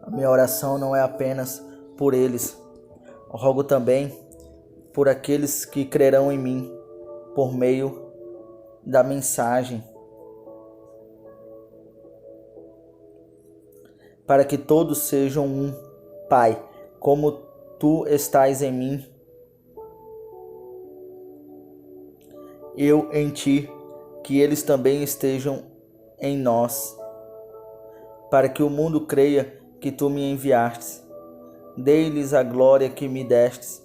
A minha oração não é apenas por eles. Rogo também por aqueles que crerão em mim por meio da mensagem, para que todos sejam um, Pai, como tu estás em mim, eu em ti, que eles também estejam em nós, para que o mundo creia que tu me enviastes. Dei-lhes a glória que me destes,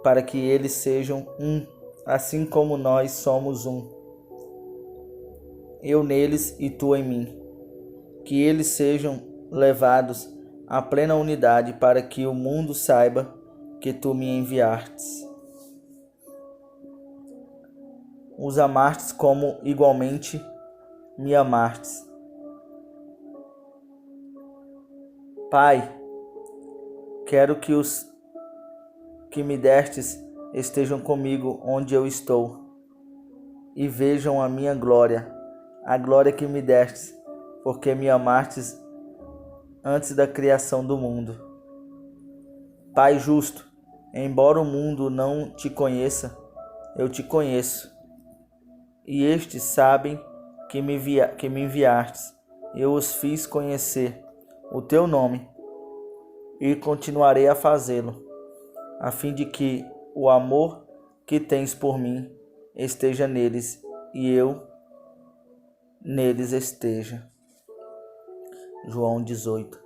para que eles sejam um, assim como nós somos um. Eu neles e tu em mim. Que eles sejam levados à plena unidade, para que o mundo saiba que tu me enviastes. Os amastes como igualmente me amastes. Pai, quero que os que me destes estejam comigo onde eu estou e vejam a minha glória, a glória que me destes, porque me amastes antes da criação do mundo. Pai justo, embora o mundo não te conheça, eu te conheço, e estes sabem que me enviastes. Eu os fiz conhecer o teu nome e continuarei a fazê-lo, a fim de que o amor que tens por mim esteja neles e eu neles esteja. João 18.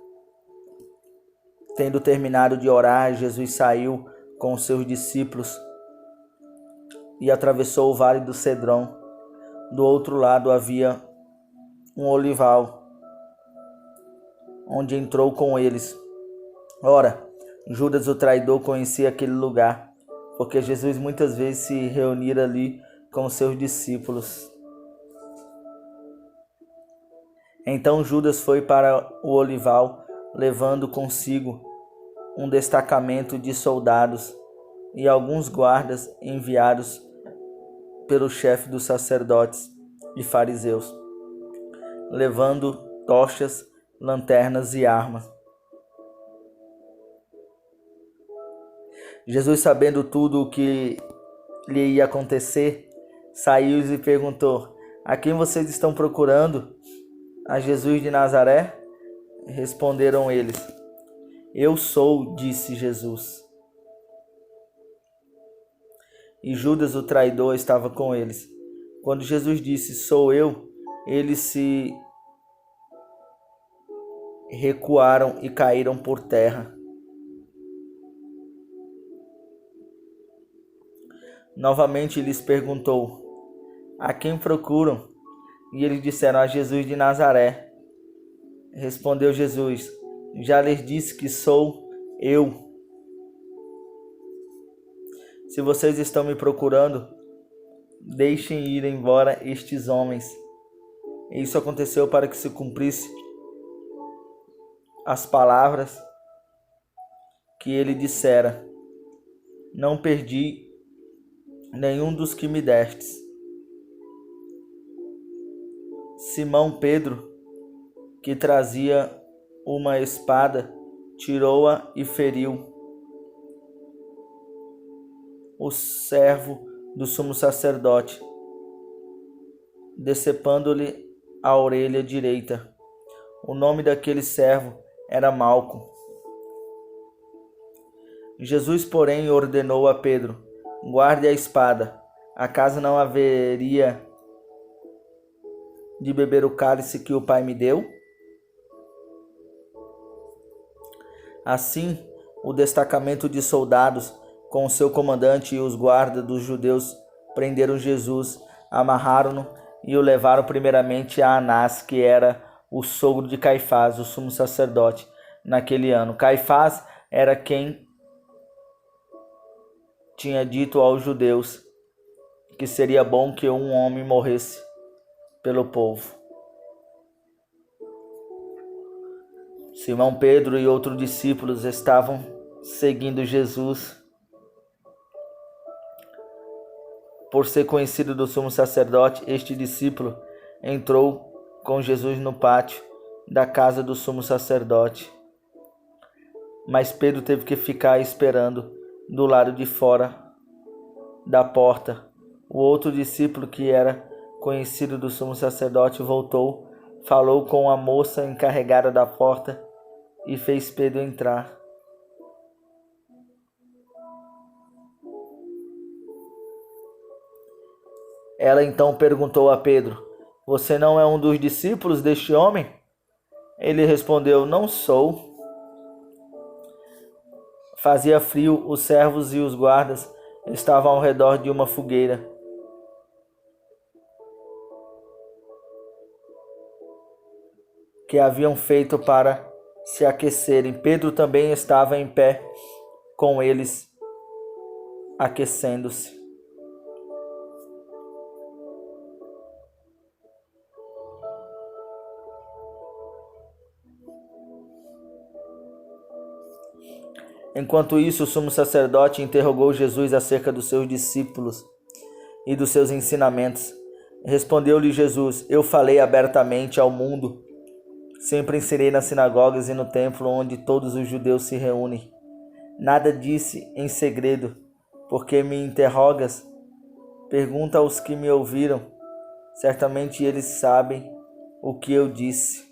Tendo terminado de orar, Jesus saiu com os seus discípulos e atravessou o vale do Cedrão. Do outro lado havia um olival, onde entrou com eles. Ora, Judas o traidor conhecia aquele lugar, porque Jesus muitas vezes se reunira ali com seus discípulos. Então Judas foi para o olival, levando consigo um destacamento de soldados e alguns guardas enviados pelo chefe dos sacerdotes e fariseus, levando tochas, lanternas e armas. Jesus, sabendo tudo o que lhe ia acontecer, saiu e perguntou: a quem vocês estão procurando? A Jesus de Nazaré? Responderam eles. Eu sou, disse Jesus. E Judas, o traidor, estava com eles. Quando Jesus disse, sou eu, eles se recuaram e caíram por terra. Novamente lhes perguntou, a quem procuram? E eles disseram, a Jesus de Nazaré. Respondeu Jesus, já lhes disse que sou eu. Se vocês estão me procurando, deixem ir embora estes homens. E isso aconteceu para que se cumprisse as palavras que ele dissera, não perdi nenhum dos que me destes. Simão Pedro, que trazia uma espada, tirou-a e feriu o servo do sumo sacerdote, decepando-lhe a orelha direita. O nome daquele servo era Malco. Jesus, porém, ordenou a Pedro, guarde a espada. Acaso não haveria de beber o cálice que o Pai me deu? Assim, o destacamento de soldados, com o seu comandante e os guardas dos judeus, prenderam Jesus, amarraram-no e o levaram primeiramente a Anás, que era o sogro de Caifás, o sumo sacerdote, naquele ano. Caifás era quem tinha dito aos judeus que seria bom que um homem morresse pelo povo. Simão Pedro e outros discípulos estavam seguindo Jesus. Por ser conhecido do sumo sacerdote, este discípulo entrou com Jesus no pátio da casa do sumo sacerdote. mas Pedro teve que ficar esperando do lado de fora da porta. O outro discípulo, que era conhecido do sumo sacerdote, voltou, falou com a moça encarregada da porta e fez Pedro entrar. Ela então perguntou a Pedro: você não é um dos discípulos deste homem? Ele respondeu: não sou. Fazia frio, os servos e os guardas estavam ao redor de uma fogueira. Que haviam feito para se aquecerem. Pedro também estava em pé com eles, aquecendo-se. Enquanto isso, o sumo sacerdote interrogou Jesus acerca dos seus discípulos e dos seus ensinamentos. Respondeu-lhe Jesus: eu falei abertamente ao mundo. Sempre ensinei nas sinagogas e no templo onde todos os judeus se reúnem. Nada disse em segredo. Porque me interrogas? Pergunta aos que me ouviram. Certamente eles sabem o que eu disse.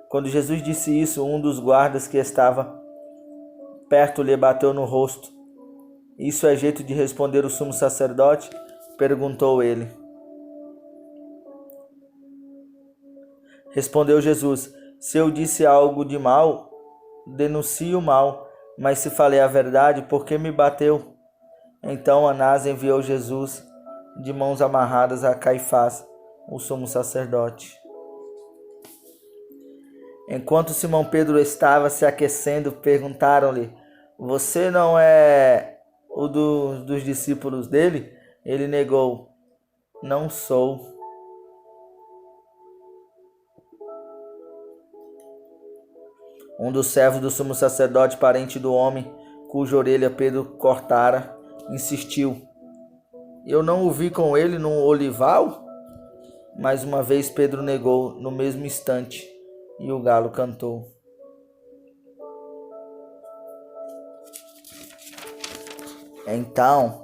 Quando Jesus disse isso, um dos guardas que estava perto lhe bateu no rosto. Isso é jeito de responder o sumo sacerdote? Perguntou ele. Respondeu Jesus: se eu disse algo de mal, denuncio o mal, mas se falei a verdade, por que me bateu? Então Anás enviou Jesus de mãos amarradas a Caifás, o sumo sacerdote. Enquanto Simão Pedro estava se aquecendo, perguntaram-lhe: você não é o dos discípulos dele? Ele negou: não sou. Um dos servos do sumo sacerdote, parente do homem cuja orelha Pedro cortara, insistiu: eu não o vi com ele no olival? Mais uma vez Pedro negou no mesmo instante e o galo cantou. Então,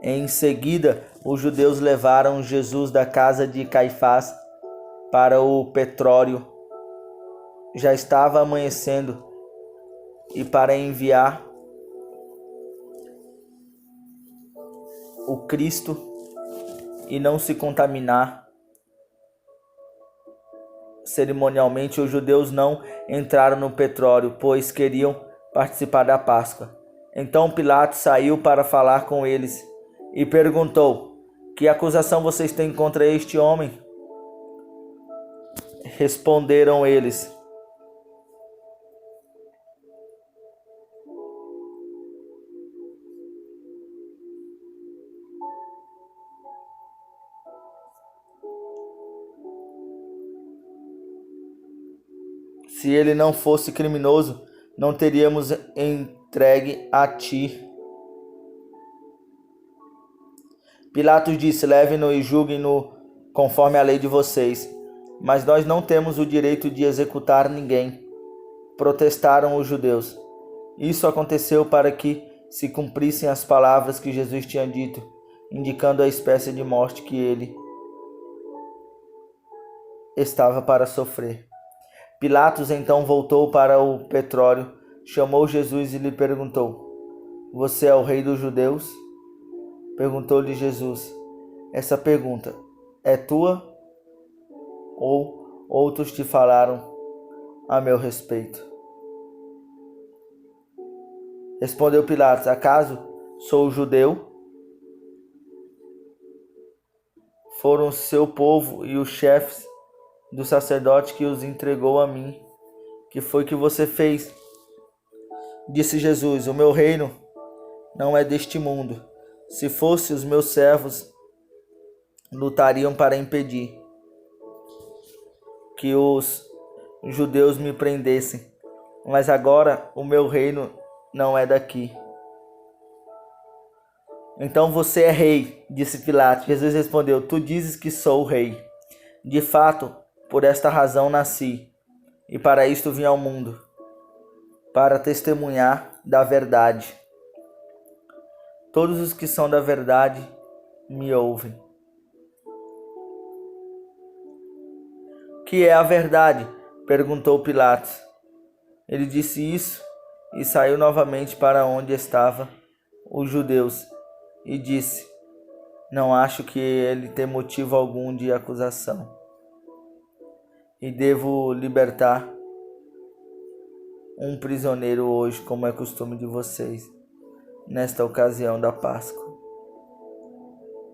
em seguida, os judeus levaram Jesus da casa de Caifás para o pretório. Já estava amanhecendo, e para enviar o Cristo e não se contaminar cerimonialmente, os judeus não entraram no pretório, pois queriam participar da Páscoa. Então Pilatos saiu para falar com eles e perguntou: que acusação vocês têm contra este homem? Responderam eles: se ele não fosse criminoso, não teríamos entregue a ti. Pilatos disse: levem-no e julguem-no conforme a lei de vocês. Mas nós não temos o direito de executar ninguém. Protestaram os judeus. Isso aconteceu para que se cumprissem as palavras que Jesus tinha dito, indicando a espécie de morte que ele estava para sofrer. Pilatos então voltou para o pretório, chamou Jesus e lhe perguntou: você é o rei dos judeus? Perguntou-lhe Jesus: essa pergunta é tua ou outros te falaram a meu respeito? Respondeu Pilatos: acaso sou judeu? Foram seu povo e os chefes do sacerdote que os entregou a mim. Que foi que você fez? Disse Jesus: o meu reino não é deste mundo. Se fosse, os meus servos lutariam para impedir que os judeus me prendessem. Mas agora o meu reino não é daqui. Então você é rei, disse Pilatos. Jesus respondeu: tu dizes que sou rei. De fato, por esta razão nasci, e para isto vim ao mundo, para testemunhar da verdade. Todos os que são da verdade me ouvem. O que é a verdade? Perguntou Pilatos. Ele disse isso e saiu novamente para onde estavam os judeus e disse: não acho que ele tenha motivo algum de acusação e devo libertar um prisioneiro hoje, como é costume de vocês, nesta ocasião da Páscoa.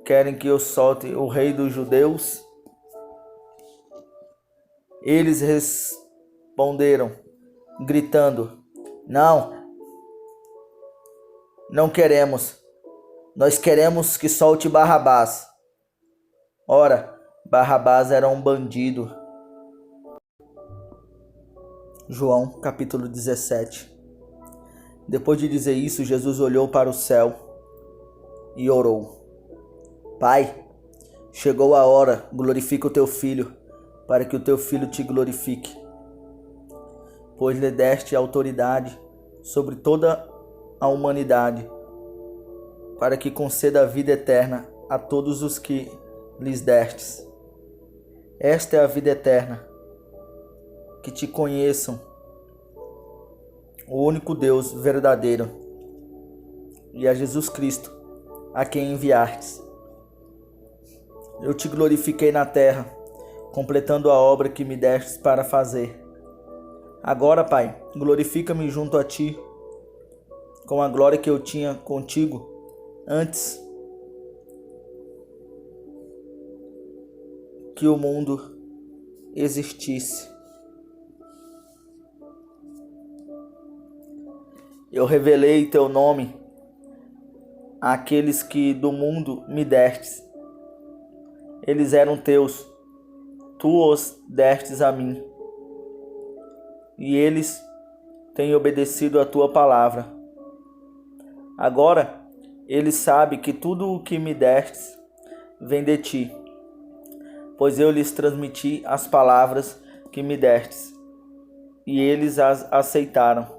Querem que eu solte o rei dos judeus? Eles responderam, gritando: não queremos. Nós queremos que solte Barrabás. Ora, Barrabás era um bandido. João, capítulo 17. Depois de dizer isso, Jesus olhou para o céu e orou: Pai, chegou a hora, glorifica o teu filho, para que o teu filho te glorifique. Pois lhe deste autoridade sobre toda a humanidade, para que conceda a vida eterna a todos os que lhes destes. Esta é a vida eterna, que te conheçam, o único Deus verdadeiro, e a Jesus Cristo, a quem enviastes. Eu te glorifiquei na terra, completando a obra que me destes para fazer. Agora, Pai, glorifica-me junto a ti, com a glória que eu tinha contigo antes que o mundo existisse. Eu revelei teu nome àqueles que do mundo me destes. Eles eram teus, tu os destes a mim, e eles têm obedecido a tua palavra. Agora eles sabem que tudo o que me destes vem de ti, pois eu lhes transmiti as palavras que me destes, e eles as aceitaram.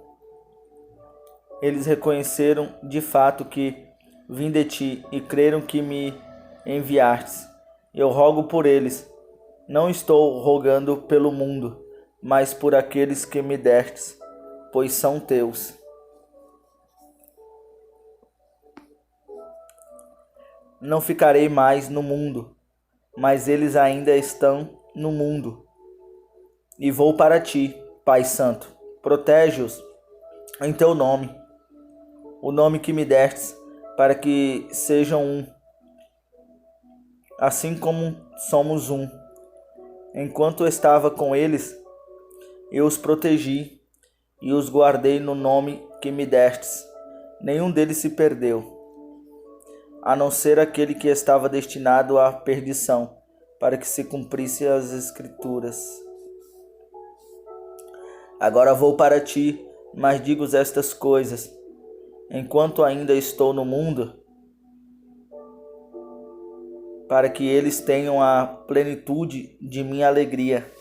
Eles reconheceram de fato que vim de ti e creram que me enviastes. Eu rogo por eles. Não estou rogando pelo mundo, mas por aqueles que me destes, pois são teus. Não ficarei mais no mundo, mas eles ainda estão no mundo. E vou para ti, Pai Santo. Protege-os em teu nome, o nome que me destes, para que sejam um, assim como somos um. Enquanto estava com eles, eu os protegi e os guardei no nome que me destes. Nenhum deles se perdeu, a não ser aquele que estava destinado à perdição, para que se cumprisse as Escrituras. Agora vou para ti, mas digo estas coisas, enquanto ainda estou no mundo, para que eles tenham a plenitude de minha alegria.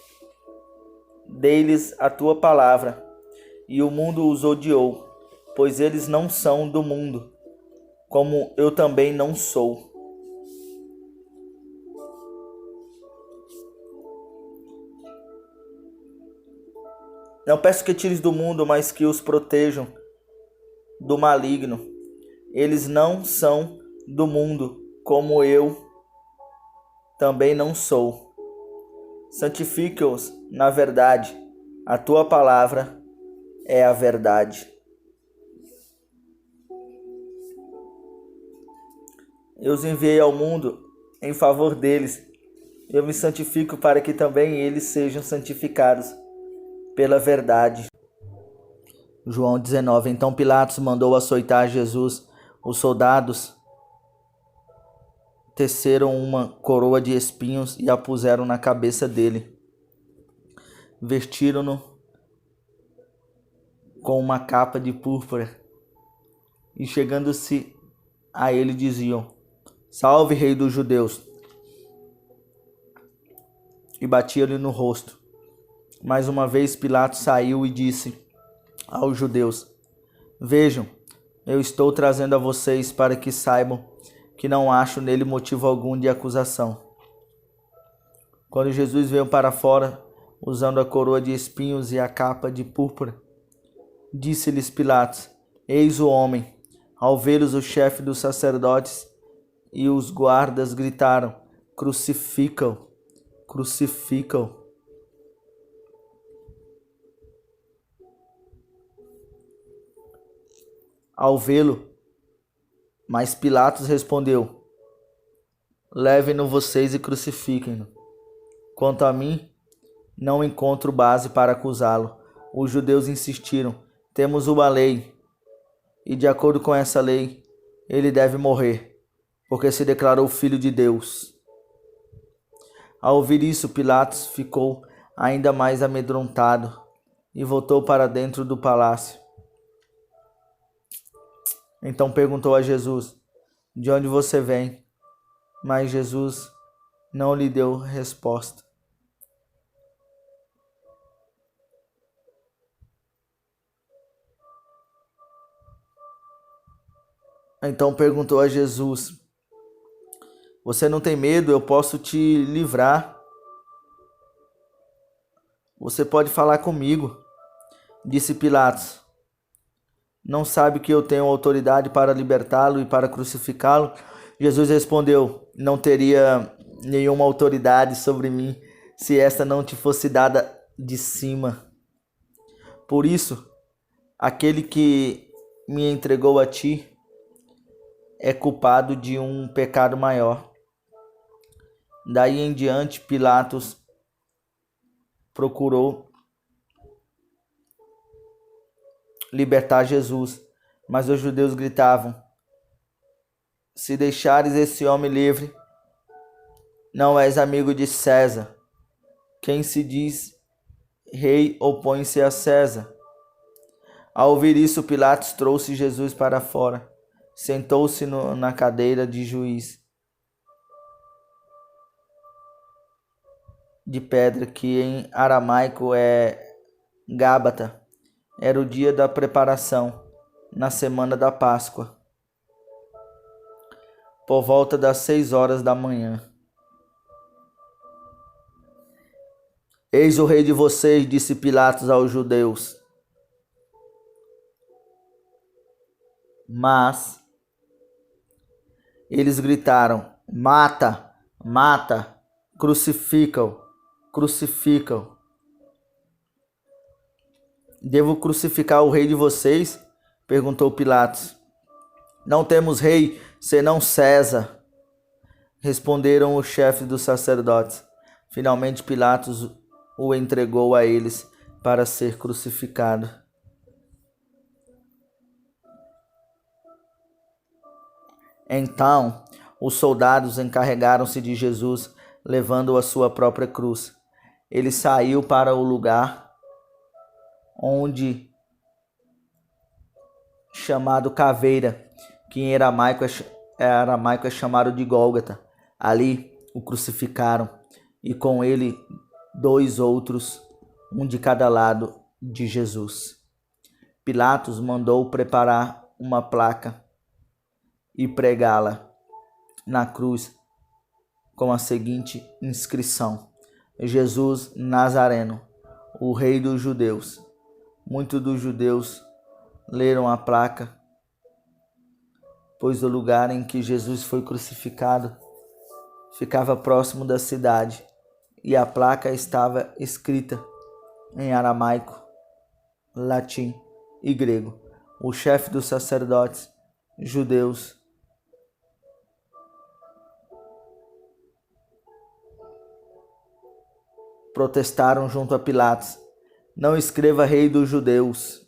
Dei-lhes a tua palavra, e o mundo os odiou, pois eles não são do mundo, como eu também não sou. Não peço que tires do mundo, mas que os protejam do maligno. Eles não são do mundo, como eu também não sou. Santifica-os na verdade. A tua palavra é a verdade. Eu os enviei ao mundo em favor deles. Eu me santifico para que também eles sejam santificados pela verdade. João 19. Então Pilatos mandou açoitar Jesus. Os soldados teceram uma coroa de espinhos e a puseram na cabeça dele. Vestiram-no com uma capa de púrpura e, chegando-se a ele, diziam: Salve, Rei dos Judeus! E batiam-lhe no rosto. Mais uma vez Pilatos saiu e disse aos judeus: Vejam, eu estou trazendo a vocês para que saibam que não acho nele motivo algum de acusação. Quando Jesus veio para fora, usando a coroa de espinhos e a capa de púrpura, disse-lhes Pilatos: Eis o homem. Ao vê-los, o chefe dos sacerdotes e os guardas gritaram: Crucifica-o! Crucifica-o! Ao vê-lo, mas Pilatos respondeu: Levem-no vocês e crucifiquem-no. Quanto a mim, não encontro base para acusá-lo. Os judeus insistiram: Temos uma lei, e de acordo com essa lei, ele deve morrer, porque se declarou filho de Deus. Ao ouvir isso, Pilatos ficou ainda mais amedrontado e voltou para dentro do palácio. Então perguntou a Jesus: De onde você vem? Mas Jesus não lhe deu resposta. Então perguntou a Jesus: Você não tem medo? Eu posso te livrar. Você pode falar comigo. Disse Pilatos: Não sabe que eu tenho autoridade para libertá-lo e para crucificá-lo? Jesus respondeu: Não teria nenhuma autoridade sobre mim se esta não te fosse dada de cima. Por isso, aquele que me entregou a ti é culpado de um pecado maior. Daí em diante, Pilatos procurou libertar Jesus, mas os judeus gritavam: Se deixares esse homem livre, não és amigo de César. Quem se diz rei opõe-se a César. Ao ouvir isso, Pilatos trouxe Jesus para fora, sentou-se na cadeira de juiz de pedra, que em aramaico é Gábata. Era o dia da preparação, na semana da Páscoa, por volta das 6 horas da manhã. Eis o rei de vocês, disse Pilatos aos judeus. Mas eles gritaram: Mata, mata, crucifica-o, crucifica-o. Devo crucificar o rei de vocês? Perguntou Pilatos. Não temos rei, senão César, responderam os chefes dos sacerdotes. Finalmente Pilatos o entregou a eles para ser crucificado. Então os soldados encarregaram-se de Jesus, levando a sua própria cruz. Ele saiu para o lugar onde chamado Caveira, que em aramaico é chamado de Gólgota. Ali o crucificaram, e com ele 2 outros, um de cada lado de Jesus. Pilatos mandou preparar uma placa e pregá-la na cruz com a seguinte inscrição: Jesus Nazareno, o rei dos judeus. Muitos dos judeus leram a placa, pois o lugar em que Jesus foi crucificado ficava próximo da cidade, e a placa estava escrita em aramaico, latim e grego. O chefe dos sacerdotes judeus protestaram junto a Pilatos: Não escreva rei dos judeus,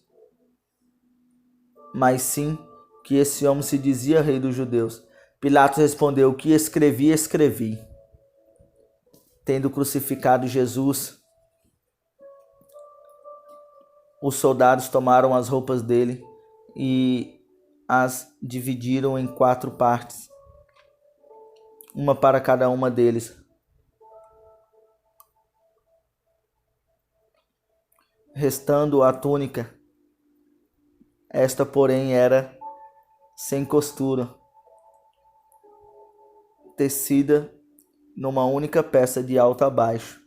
mas sim que esse homem se dizia rei dos judeus. Pilatos respondeu: O que escrevi, escrevi. Tendo crucificado Jesus, os soldados tomaram as roupas dele e as dividiram em 4 partes, uma para cada uma deles. restando a túnica. Esta, porém, era sem costura, tecida numa única peça de alto a baixo.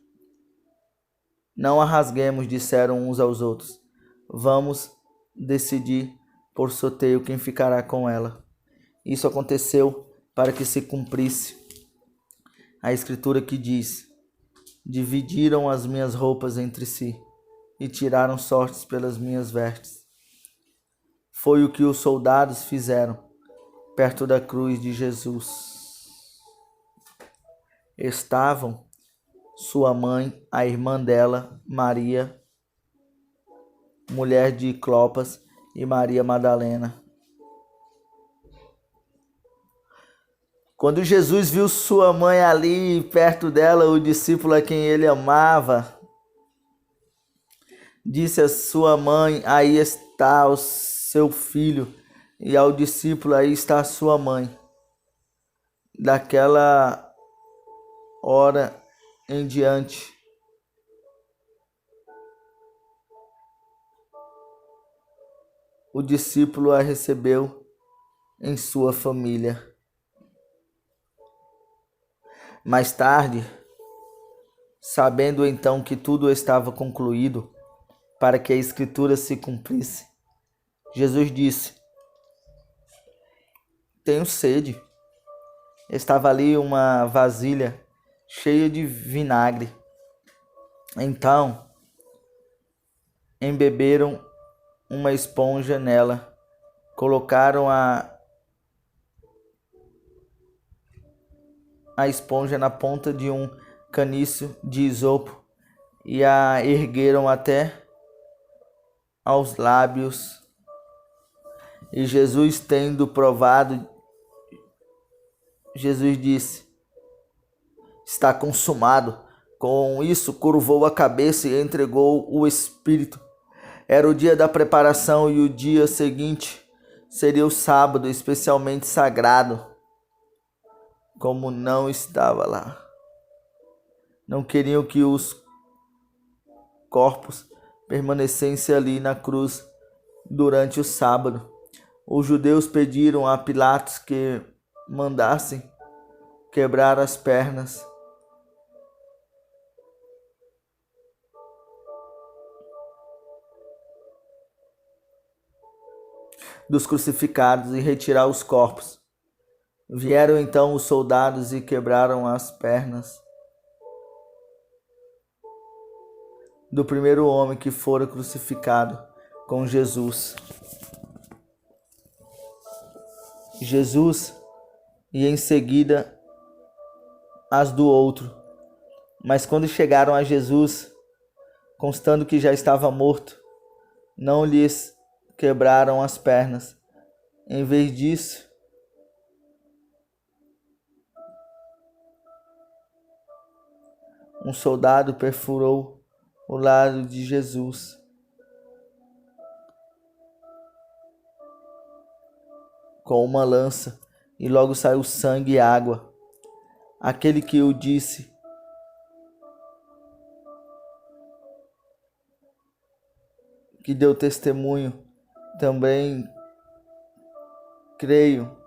Não a rasguemos, disseram uns aos outros. Vamos decidir por sorteio quem ficará com ela. Isso aconteceu para que se cumprisse a escritura que diz: dividiram as minhas roupas entre si e tiraram sortes pelas minhas vestes. Foi o que os soldados fizeram perto da cruz de Jesus. Estavam sua mãe, a irmã dela, Maria, mulher de Clopas, e Maria Madalena. Quando Jesus viu sua mãe ali perto dela, o discípulo a quem ele amava, disse a sua mãe: aí está o seu filho, e ao discípulo: aí está a sua mãe. Daquela hora em diante, o discípulo a recebeu em sua família. Mais tarde, sabendo então que tudo estava concluído, para que a escritura se cumprisse, Jesus disse: tenho sede. Estava ali uma vasilha cheia de vinagre. Então, embeberam uma esponja nela, colocaram a esponja na ponta de um caniço de isopo e a ergueram até aos lábios. E Jesus, tendo provado, Jesus disse: está consumado. Com isso, curvou a cabeça e entregou o Espírito. Era o dia da preparação e o dia seguinte seria o sábado, especialmente sagrado. Como não estava lá, não queriam que os corpos permanecessem ali na cruz durante o sábado. Os judeus pediram a Pilatos que mandassem quebrar as pernas dos crucificados e retirar os corpos. Vieram então os soldados e quebraram as pernas do primeiro homem que fora crucificado com Jesus. E em seguida as do outro. Mas quando chegaram a Jesus, constando que já estava morto, não lhes quebraram as pernas. Em vez disso, um soldado perfurou o lado de Jesus com uma lança, e logo saiu sangue e água. Aquele que o disse que deu testemunho, também creio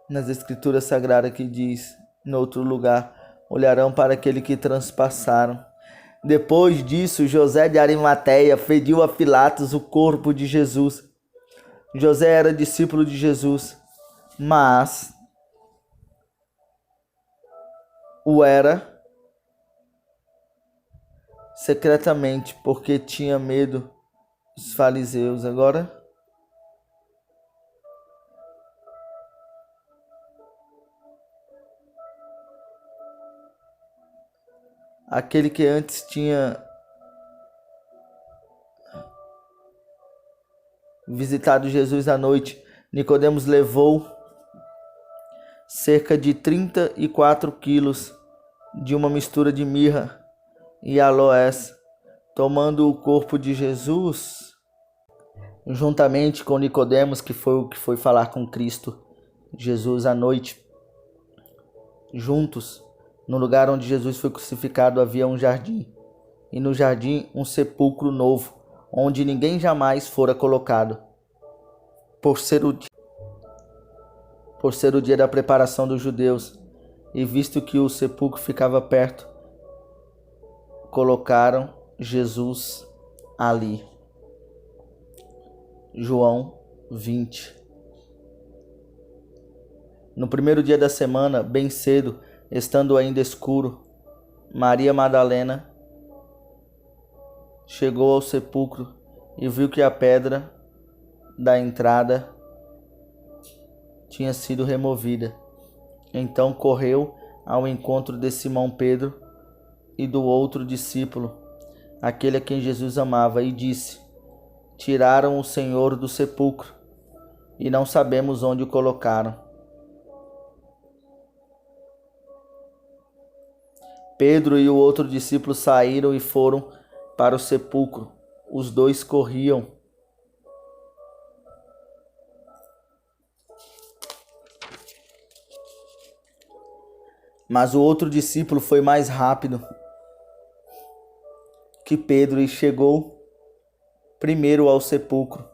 nas escrituras sagradas que diz, no outro lugar, olharão para aquele que transpassaram. Depois disso, José de Arimateia pediu a Pilatos o corpo de Jesus. José era discípulo de Jesus, mas o era secretamente, porque tinha medo dos fariseus. Agora, aquele que antes tinha visitado Jesus à noite, Nicodemos levou cerca de 34 quilos de uma mistura de mirra e aloés. Tomando o corpo de Jesus, juntamente com Nicodemos, que foi o que foi falar com Cristo Jesus à noite, juntos. No lugar onde Jesus foi crucificado havia um jardim, e no jardim um sepulcro novo, onde ninguém jamais fora colocado, por ser o dia da preparação dos judeus, e visto que o sepulcro ficava perto, colocaram Jesus ali. João 20. No primeiro dia da semana, bem cedo, estando ainda escuro, Maria Madalena chegou ao sepulcro e viu que a pedra da entrada tinha sido removida. Então correu ao encontro de Simão Pedro e do outro discípulo, aquele a quem Jesus amava, e disse: Tiraram o Senhor do sepulcro e não sabemos onde o colocaram. Pedro e o outro discípulo saíram e foram para o sepulcro. Os dois corriam. Mas o outro discípulo foi mais rápido que Pedro e chegou primeiro ao sepulcro.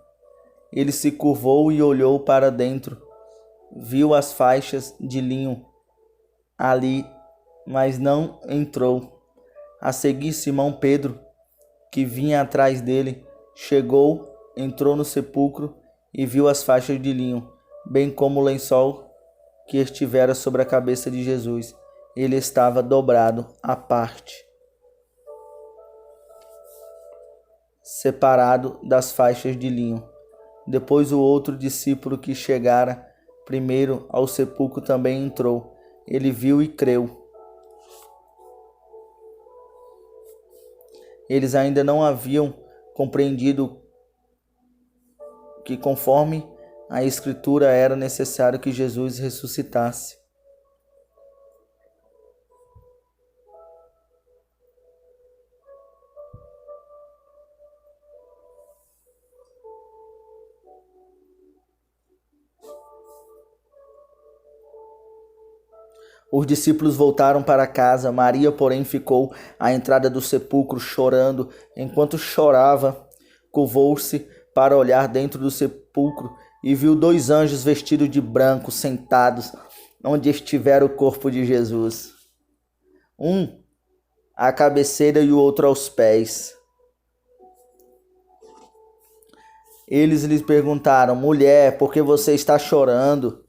Ele se curvou e olhou para dentro. Viu as faixas de linho ali, mas não entrou. A seguir, Simão Pedro, que vinha atrás dele, chegou, entrou no sepulcro e viu as faixas de linho, bem como o lençol que estivera sobre a cabeça de Jesus. Ele estava dobrado à parte, separado das faixas de linho. Depois o outro discípulo que chegara primeiro ao sepulcro também entrou. Ele viu e creu. Eles ainda não haviam compreendido que, conforme a Escritura, era necessário que Jesus ressuscitasse. Os discípulos voltaram para casa. Maria, porém, ficou à entrada do sepulcro chorando. Enquanto chorava, curvou-se para olhar dentro do sepulcro e viu 2 anjos vestidos de branco sentados onde estivera o corpo de Jesus, um à cabeceira e o outro aos pés. Eles lhe perguntaram: Mulher, por que você está chorando?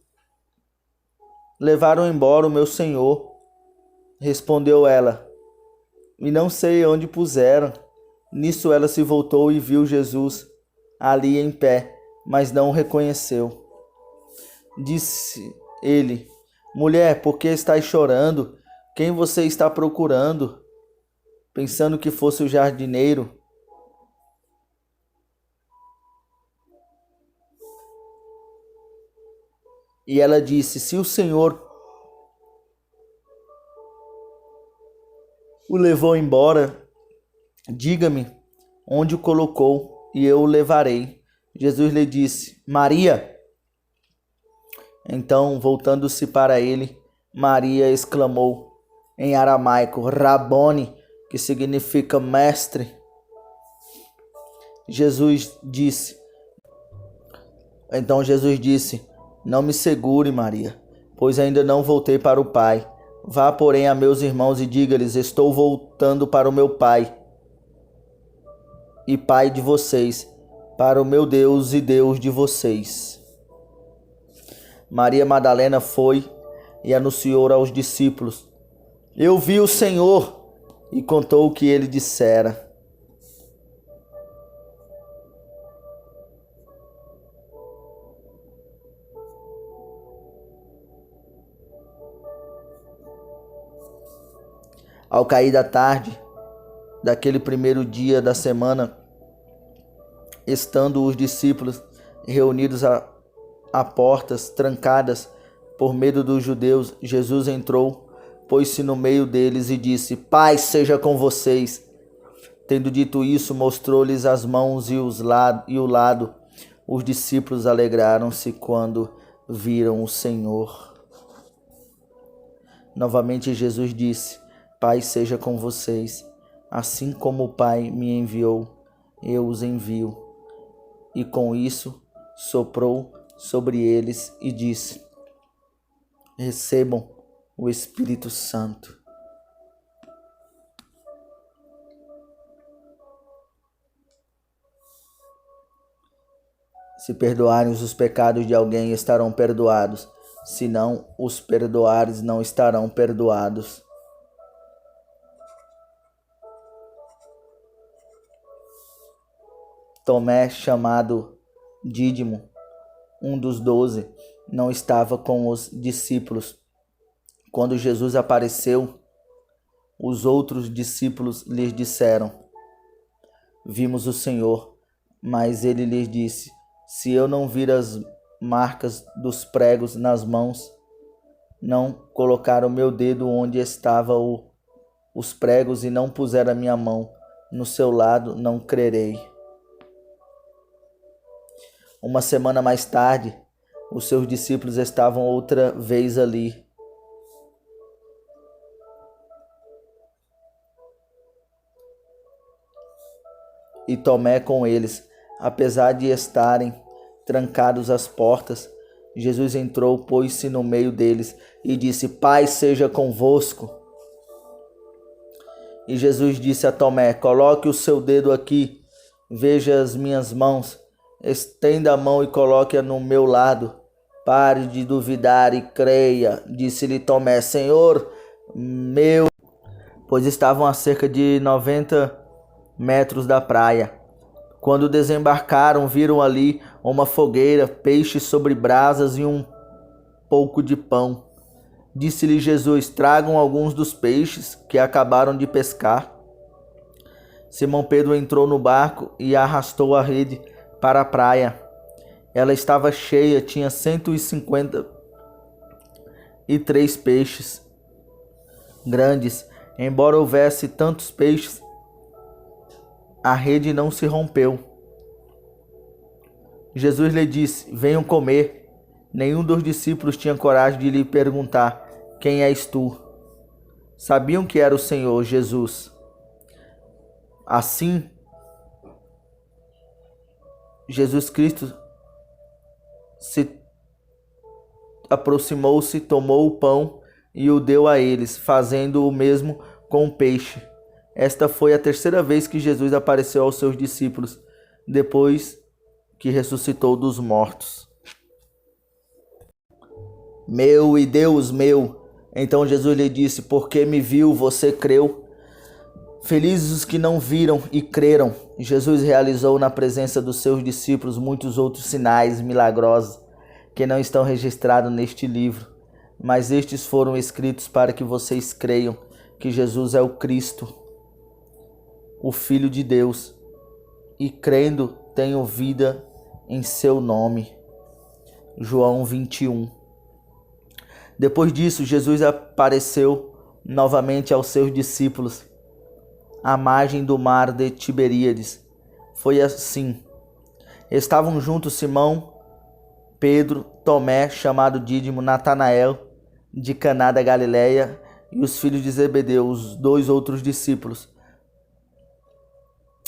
Levaram embora o meu Senhor, respondeu ela, e não sei onde puseram. Nisso ela se voltou e viu Jesus ali em pé, mas não o reconheceu. Disse ele: Mulher, por que estás chorando? Quem você está procurando? Pensando que fosse o jardineiro. E ela disse: Se o Senhor o levou embora, diga-me onde o colocou e eu o levarei. Jesus lhe disse: Maria. Então, voltando-se para ele, Maria exclamou em aramaico: Rabone, que significa mestre. Então Jesus disse: Não me segure, Maria, pois ainda não voltei para o Pai. Vá, porém, a meus irmãos e diga-lhes: Estou voltando para o meu Pai e Pai de vocês, para o meu Deus e Deus de vocês. Maria Madalena foi e anunciou aos discípulos: Eu vi o Senhor, e contou o que ele dissera. Ao cair da tarde daquele primeiro dia da semana, estando os discípulos reunidos a portas trancadas por medo dos judeus, Jesus entrou, pôs-se no meio deles e disse: Paz seja com vocês. Tendo dito isso, mostrou-lhes as mãos e o lado. Os discípulos alegraram-se quando viram o Senhor. Novamente Jesus disse: Pai seja com vocês. Assim como o Pai me enviou, eu os envio. E com isso soprou sobre eles e disse: Recebam o Espírito Santo. Se perdoarem os pecados de alguém, estarão perdoados. Se não os perdoares, não estarão perdoados. Tomé, chamado Dídimo, um dos 12, não estava com os discípulos. Quando Jesus apareceu, os outros discípulos lhes disseram: Vimos o Senhor. Mas ele lhes disse: Se eu não vir as marcas dos pregos nas mãos, não colocar o meu dedo onde estavam os pregos e não puser a minha mão no seu lado, não crerei. Uma semana mais tarde, os seus discípulos estavam outra vez ali. E Tomé com eles. Apesar de estarem trancados as portas, Jesus entrou, pôs-se no meio deles e disse: Paz seja convosco. E Jesus disse a Tomé: Coloque o seu dedo aqui, veja as minhas mãos, estenda a mão e coloque-a no meu lado. Pare de duvidar e creia. Disse-lhe Tomé: Senhor meu. Pois estavam a cerca de 90 metros da praia. Quando desembarcaram, viram ali uma fogueira, peixes sobre brasas e um pouco de pão. Disse-lhe Jesus: Tragam alguns dos peixes que acabaram de pescar. Simão Pedro entrou no barco e arrastou a rede para a praia. Ela estava cheia, tinha 153 peixes grandes. Embora houvesse tantos peixes, a rede não se rompeu. Jesus lhe disse: Venham comer. Nenhum dos discípulos tinha coragem de lhe perguntar: Quem és tu? Sabiam que era o Senhor Jesus. Assim, Jesus Cristo aproximou-se, tomou o pão e o deu a eles, fazendo o mesmo com o peixe. Esta foi a terceira vez que Jesus apareceu aos seus discípulos, depois que ressuscitou dos mortos. Meu e Deus meu. Então Jesus lhe disse: Porque me viu, você creu. Felizes os que não viram e creram. Jesus realizou na presença dos seus discípulos muitos outros sinais milagrosos que não estão registrados neste livro, mas estes foram escritos para que vocês creiam que Jesus é o Cristo, o Filho de Deus, e crendo tenham vida em seu nome. João 21. Depois disso, Jesus apareceu novamente aos seus discípulos à margem do mar de Tiberíades. Foi assim: estavam juntos Simão, Pedro, Tomé, chamado Dídimo, Natanael, de Caná da Galileia, e os filhos de Zebedeu, os 2 outros discípulos.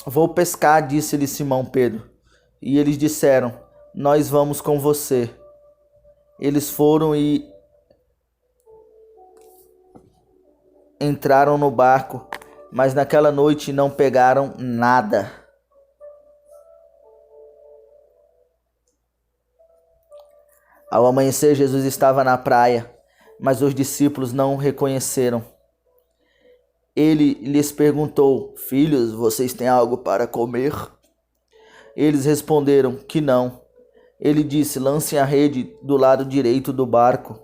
Vou pescar, disse-lhe Simão Pedro. E eles disseram: Nós vamos com você. Eles foram e entraram no barco, mas naquela noite não pegaram nada. Ao amanhecer, Jesus estava na praia, mas os discípulos não o reconheceram. Ele lhes perguntou: Filhos, vocês têm algo para comer? Eles responderam que não. Ele disse: Lancem a rede do lado direito do barco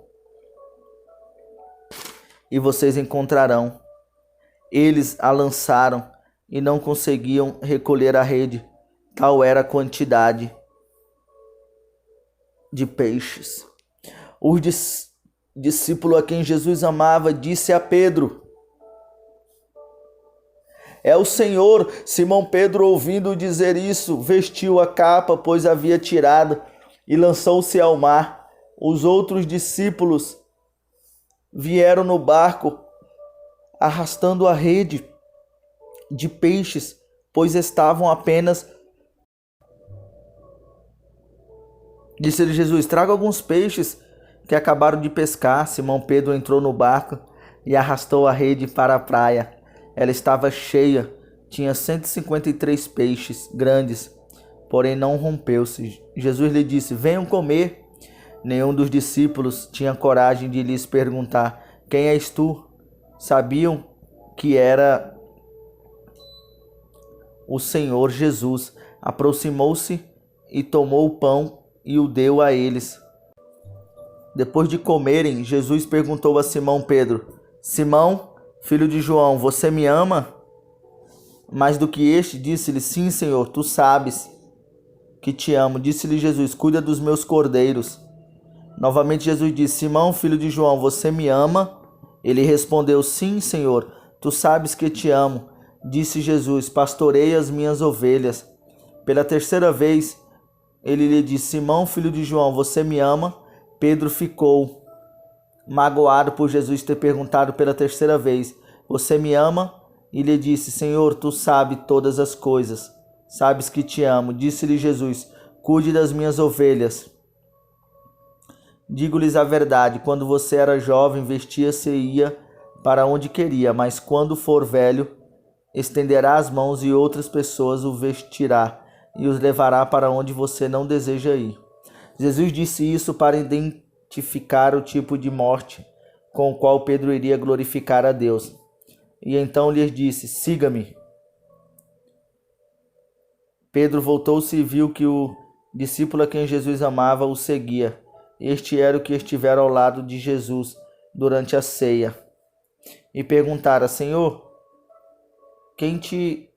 e vocês encontrarão. Eles a lançaram e não conseguiam recolher a rede, tal era a quantidade de peixes. O discípulo a quem Jesus amava disse a Pedro: É o Senhor. Simão Pedro, ouvindo dizer isso, vestiu a capa, pois havia tirado, e lançou-se ao mar. Os outros discípulos vieram no barco arrastando a rede de peixes, pois estavam apenas... Disse-lhe Jesus: traga alguns peixes que acabaram de pescar. Simão Pedro entrou no barco e arrastou a rede para a praia. Ela estava cheia, tinha 153 peixes grandes, porém não rompeu-se. Jesus lhe disse: venham comer. Nenhum dos discípulos tinha coragem de lhes perguntar: quem és tu? Sabiam que era o Senhor Jesus. Aproximou-se e tomou o pão e o deu a eles. Depois de comerem, Jesus perguntou a Simão Pedro: Simão, filho de João, você me ama? Mais do que este, disse-lhe: sim, Senhor, tu sabes que te amo. Disse-lhe Jesus: cuida dos meus cordeiros. Novamente Jesus disse: Simão, filho de João, você me ama? Ele respondeu: sim, Senhor, tu sabes que te amo. Disse Jesus: pastorei as minhas ovelhas. Pela terceira vez, ele lhe disse: Simão, filho de João, você me ama? Pedro ficou magoado por Jesus ter perguntado pela terceira vez: você me ama? E lhe disse: Senhor, tu sabes todas as coisas, sabes que te amo. Disse-lhe Jesus: cuide das minhas ovelhas. Digo-lhes a verdade, quando você era jovem, vestia-se e ia para onde queria, mas quando for velho, estenderá as mãos e outras pessoas o vestirá e os levará para onde você não deseja ir. Jesus disse isso para identificar o tipo de morte com o qual Pedro iria glorificar a Deus. E então lhes disse: siga-me. Pedro voltou-se e viu que o discípulo a quem Jesus amava o seguia. Este era o que estivera ao lado de Jesus durante a ceia. E perguntara: Senhor, quem te...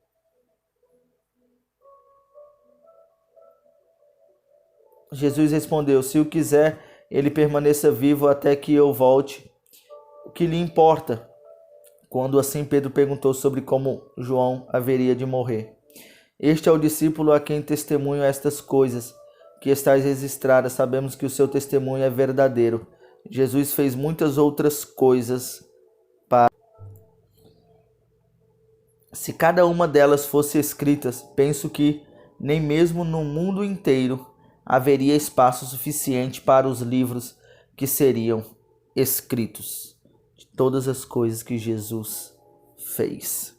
Jesus respondeu: se o quiser, ele permaneça vivo até que eu volte. O que lhe importa? Quando assim Pedro perguntou sobre como João haveria de morrer. Este é o discípulo a quem testemunho estas coisas que estáis registradas. Sabemos que o seu testemunho é verdadeiro. Jesus fez muitas outras coisas para... Se cada uma delas fosse escritas, penso que nem mesmo no mundo inteiro haveria espaço suficiente para os livros que seriam escritos de todas as coisas que Jesus fez.